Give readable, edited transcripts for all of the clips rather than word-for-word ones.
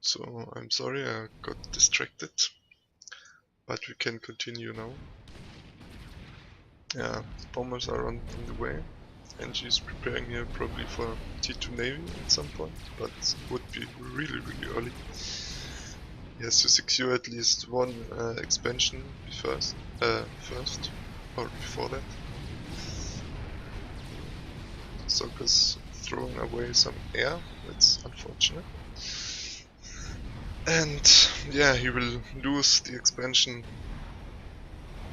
So I'm sorry I got distracted, but we can continue now. Yeah, bombers are on the way, and she's preparing here probably for T2 Navy at some point, but would be really early. He has to secure at least one expansion first, or before that. Zock throwing away some air, that's unfortunate. And yeah, he will lose the expansion.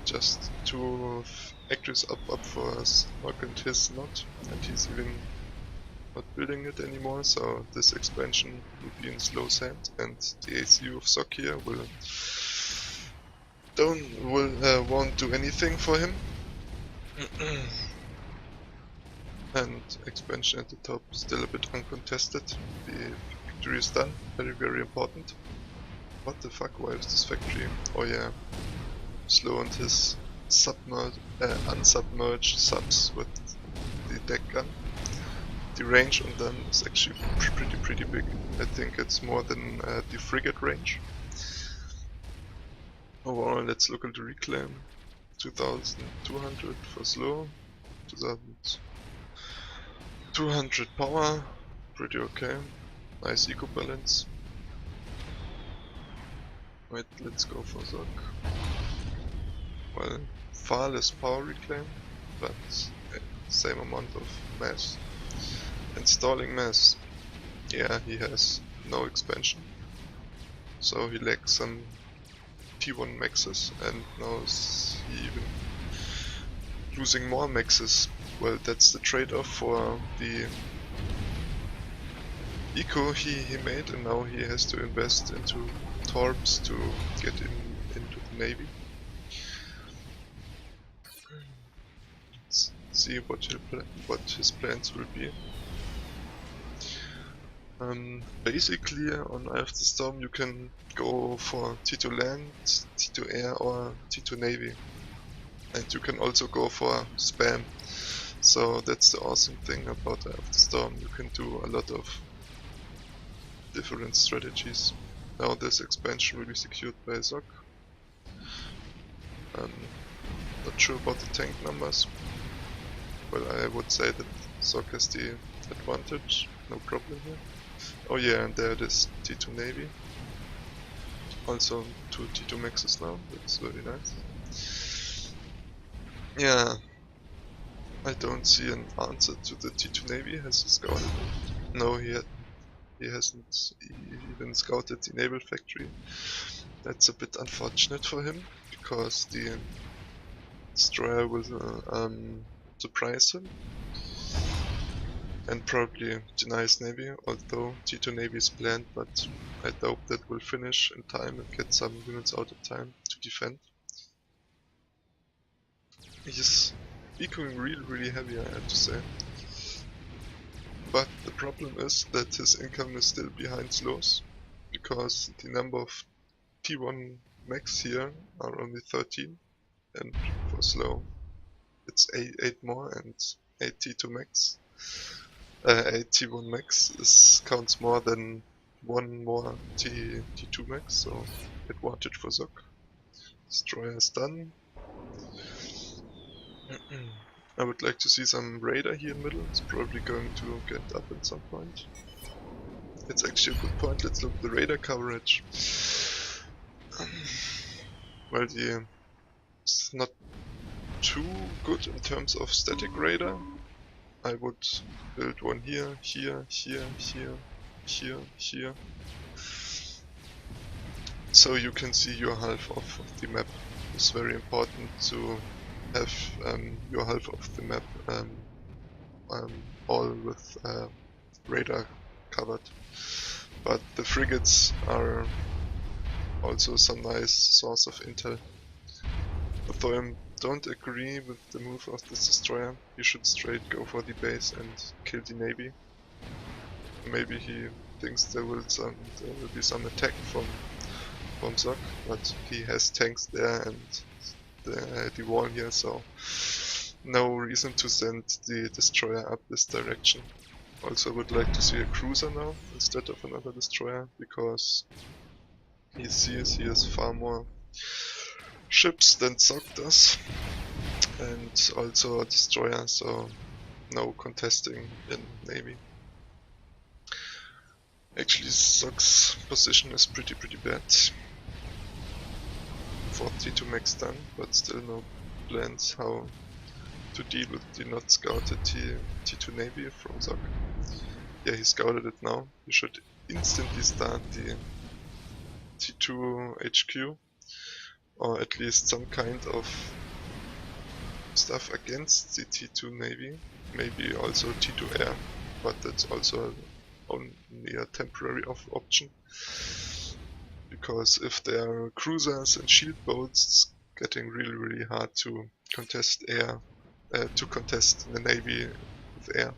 Just two actors up for Zock and his not, and he's even not building it anymore, so this expansion will be in Slow's hand, and the ACU of Zock here won't do anything for him. And expansion at the top still a bit uncontested. The factory is done, very important. What the fuck, why is this factory? Oh yeah, Slow and his unsubmerged subs with the deck gun. The range on them is actually pretty big. I think it's more than the frigate range. Overall, let's look at the reclaim. 2200 for Slow, 2200 power, pretty okay. Nice eco balance. Wait, let's go for Zock. Well, far less power reclaim, but same amount of mass. Installing mass. Yeah, he has no expansion. So he lacks some T1 maxes, and now he even losing more maxes. Well, that's the trade-off for the eco he made, and now he has to invest into torps to get into the navy. Let's see what his plans will be. Basically, on Eye of the Storm you can go for T2 land, T2 air, or T2 navy. And you can also go for spam. So that's the awesome thing about Eye of the Storm. You can do a lot of different strategies. Now this expansion will be secured by Zock. Not sure about the tank numbers. Well, I would say that Zock has the advantage, no problem here. Oh yeah, and there it is, T2 Navy. Also 2 T2 Maxes now, that's very nice. Yeah, I don't see an answer to the T2 Navy. Has he scouted it? No, he hasn't even scouted the naval factory. That's a bit unfortunate for him, because the destroyer will surprise him. And probably deny his navy, although T2 navy is planned, but I doubt that will finish in time and get some units out of time to defend. He's becoming really heavy, I have to say. But the problem is that his income is still behind Slow's, because the number of T1 max here are only 13, and for Slow it's 8 more, and 8 T2 max. 8 T1 max counts more than 1 more T2 max, so advantage for Zock. Destroyer is done. I would like to see some radar here in the middle. It's probably going to get up at some point. It's actually a good point. Let's look at the radar coverage. Well, it's not too good in terms of static radar. I would build one here, here. So you can see your half of the map. It's very important to have your half of the map all with radar covered. But the frigates are also some nice source of intel. Although I don't agree with the move of this destroyer, you should straight go for the base and kill the navy. Maybe he thinks there will be some attack from Zock, but he has tanks there and the wall here, so no reason to send the destroyer up this direction. Also would like to see a cruiser now instead of another destroyer, because he sees he has far more ships than Zock does, and also a destroyer, so no contesting in Navy. Actually, Zock's position is pretty bad. 42 max done, but still no plans how to deal with the not scouted T2 Navy from Zock. Yeah, he scouted it now. He should instantly start the T2 HQ, or at least some kind of stuff against the T2 Navy. Maybe also T2 Air, but that's also only a temporary option. Because if there are cruisers and shield boats, it's getting really hard to contest air, to contest the Navy with air.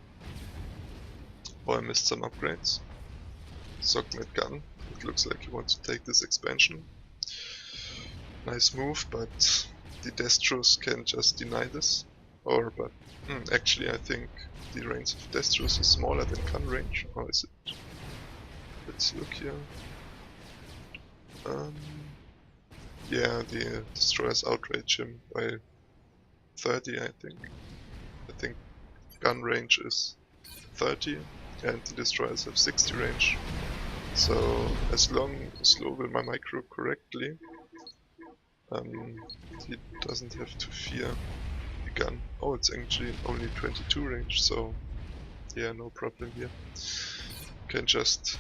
Oh, I missed some upgrades. Zocknet gun. It looks like he wants to take this expansion. Nice move, but the Destros can just deny this. But actually I think the range of Destros is smaller than gun range, or is it? Let's look here. Yeah, the destroyers outrage him by 30, I think. I think gun range is 30 and the destroyers have 60 range. So as long as Slow will my micro correctly, he doesn't have to fear the gun. Oh, it's actually only 22 range, so yeah, no problem here. Can just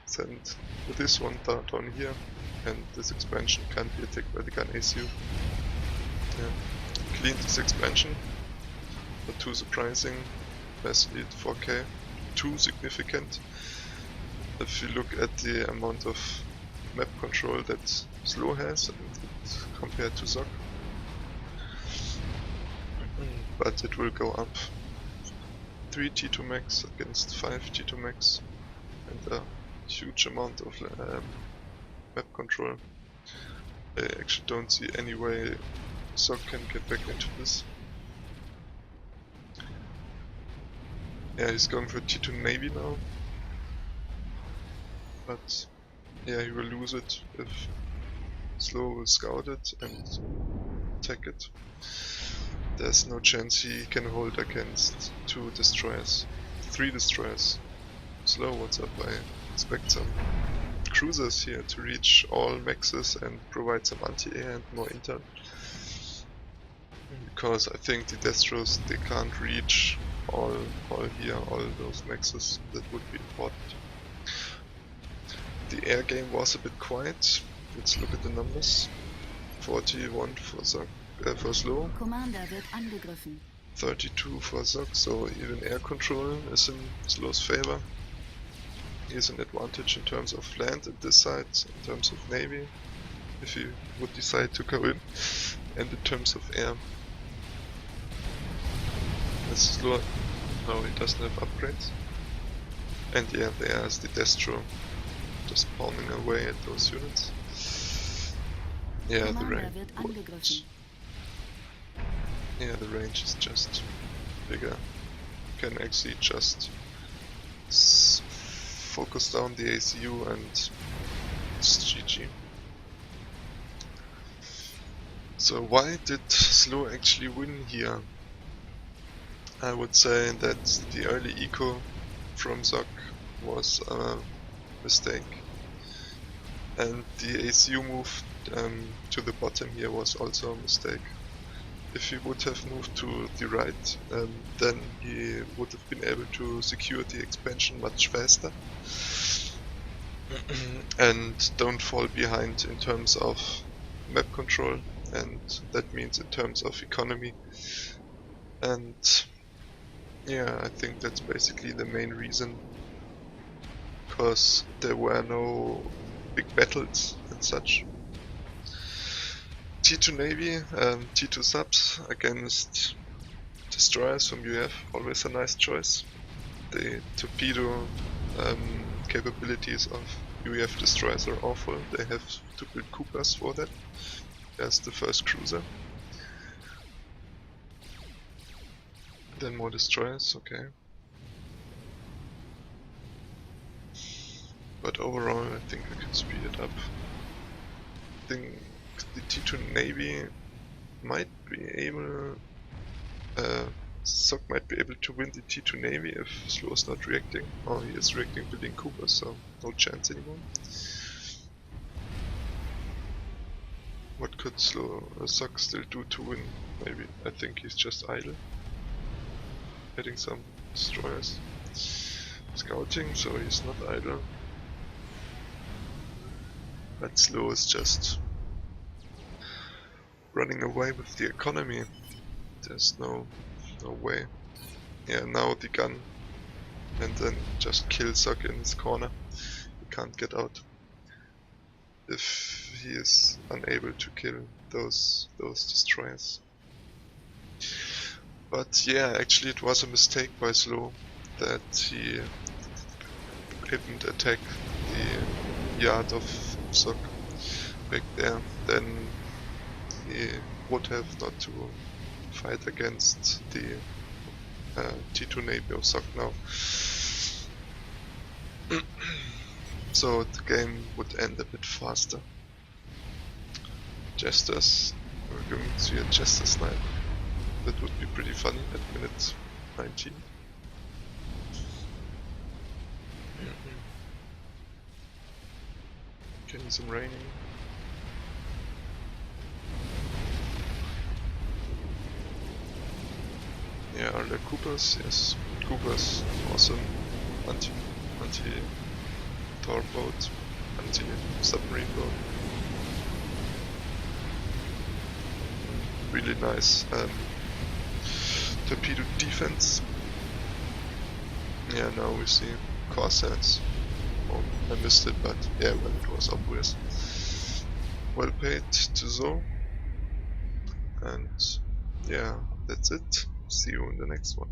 send this one down here, and this expansion can't be attacked by the gun ACU. Yeah. Cleaned this expansion, not too surprising. Mass lead 4k, too significant. If you look at the amount of map control that Slow has and compared to Zock. But it will go up. 3 T2 max against 5 T2 max, and a huge amount of map control. I actually don't see any way Zock can get back into this. Yeah, he's going for T2 Navy now. But yeah, he will lose it if Slow will scout it and attack it. There's no chance he can hold against 2 destroyers. 3 destroyers. Slow, what's up? I expect some cruisers here to reach all maxes and provide some anti-air and more intel. Because I think the Destros, they can't reach all those maxes. That would be important. The air game was a bit quiet. Let's look at the numbers. 41 for Slow. Commander wird angegriffen. 32 for Zock, so even air control is in Slow's favor. He has an advantage in terms of land at this side, in terms of navy, if he would decide to go in, and in terms of air. That's Slow. No, he doesn't have upgrades. And yeah, there's the Destro, just pounding away at those units. Yeah, the range. Yeah, the range is just bigger. You can actually just focus down the ACU and it's GG. So why did Slow actually win here? I would say that the early eco from Zock was a mistake. And the ACU move to the bottom here was also a mistake. If he would have moved to the right, then he would have been able to secure the expansion much faster and don't fall behind in terms of map control, and that means in terms of economy. And yeah, I think that's basically the main reason, because there were no big battles and such. T2 Navy, T2 subs against destroyers from UF, always a nice choice. The torpedo capabilities of UF destroyers are awful. They have to build Coopers for that. There's the first cruiser. Then more destroyers, okay. But overall I think I can speed it up. I think the T2 Navy might be able, zock might be able to win the T2 Navy if Slow is not reacting. Oh, he is reacting building Cooper, so no chance anymore. What could zock still do to win? Maybe, I think he's just idle. Getting some destroyers. Scouting, so he's not idle. But Slow is just running away with the economy. There's no way. Yeah, now the gun, and then just kill zock in his corner. He can't get out if he is unable to kill those destroyers. But yeah, actually it was a mistake by Slow that he didn't attack the yard of zock back there. Then he would have not to fight against the T2 Navy of zock now. So the game would end a bit faster. Jesters, we're going to see a Jester snipe. That would be pretty funny at minute 19. Getting some raining. Yeah, are there Coopers? Yes, Coopers. Awesome. Anti-Tor boat. Anti-submarine boat. Really nice torpedo defense. Yeah, now we see Corsairs. Oh, I missed it, but yeah, well, it was obvious. Well paid to Zo. And yeah, that's it. See you in the next one.